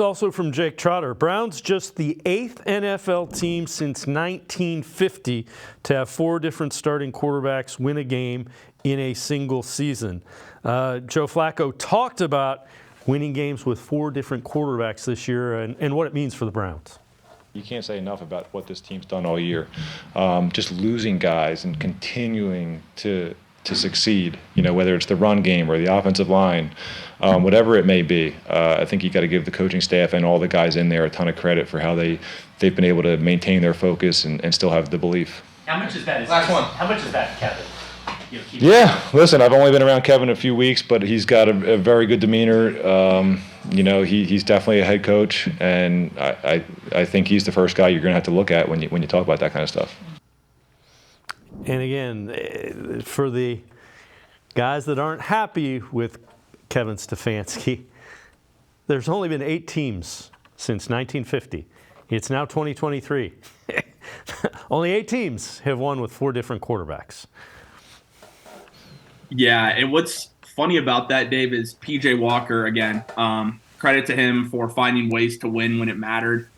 Also from Jake Trotter, Browns just the 8th NFL team since 1950 to have 4 different starting quarterbacks win a game in a single season. Joe Flacco talked about winning games with 4 different quarterbacks this year and what it means for the Browns. You can't say enough about what this team's done all year. Just losing guys and continuing to succeed, whether it's the run game or the offensive line, whatever it may be. I think you got to give the coaching staff and all the guys in there a ton of credit for how they've been able to maintain their focus and still have the belief. How much is that? How much is that, Kevin? Yeah, listen, I've only been around Kevin a few weeks, but he's got a very good demeanor. He's definitely a head coach, and I think he's the first guy you're going to have to look at when you talk about that kind of stuff. And again, for the guys that aren't happy with Kevin Stefanski, there's only been 8 teams since 1950. It's now 2023. Only 8 teams have won with 4 different quarterbacks. Yeah, and what's funny about that, Dave, is P.J. Walker, again, credit to him for finding ways to win when it mattered,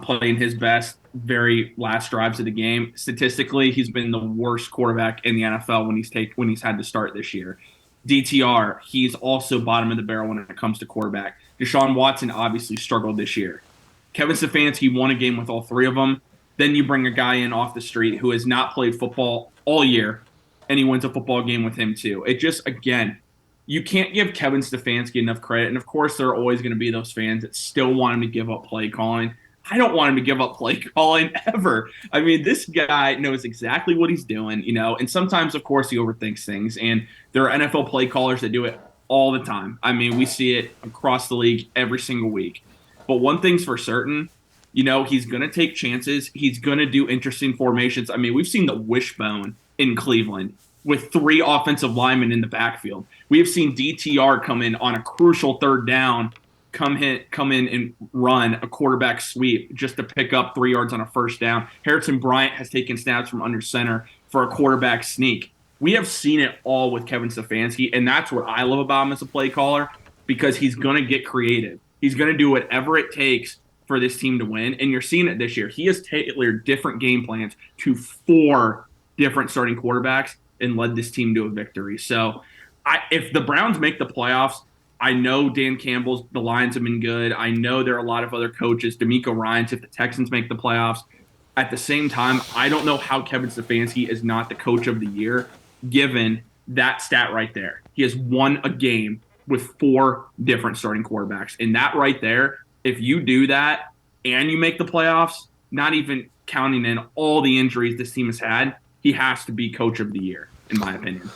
playing his best very last drives of the game. Statistically, he's been the worst quarterback in the NFL when he's had to start this year. DTR, he's also bottom of the barrel when it comes to quarterback. Deshaun Watson obviously struggled this year. Kevin Stefanski won a game with all 3 of them. Then you bring a guy in off the street who has not played football all year, and he wins a football game with him too. It just, again, you can't give Kevin Stefanski enough credit. And, of course, there are always going to be those fans that still want him to give up play calling. I don't want him to give up play calling ever. I mean, this guy knows exactly what he's doing, and sometimes, of course, he overthinks things. And there are NFL play callers that do it all the time. I mean, we see it across the league every single week. But one thing's for certain, he's going to take chances. He's going to do interesting formations. I mean, we've seen the wishbone in Cleveland with 3 offensive linemen in the backfield. We have seen DTR come in on a crucial 3rd down, come in and run a quarterback sweep just to pick up 3 yards on a 1st down. Harrison Bryant has taken snaps from under center for a quarterback sneak. We have seen it all with Kevin Stefanski, and that's what I love about him as a play caller, because he's going to get creative. He's going to do whatever it takes for this team to win, and you're seeing it this year. He has tailored different game plans to 4 different starting quarterbacks and led this team to a victory. So if the Browns make the playoffs, I know Dan Campbell's, the Lions have been good. I know there are a lot of other coaches, D'Amico Ryans, if the Texans make the playoffs. At the same time, I don't know how Kevin Stefanski is not the coach of the year, given that stat right there. He has won a game with 4 different starting quarterbacks. And that right there, if you do that and you make the playoffs, not even counting in all the injuries this team has had, he has to be coach of the year, in my opinion.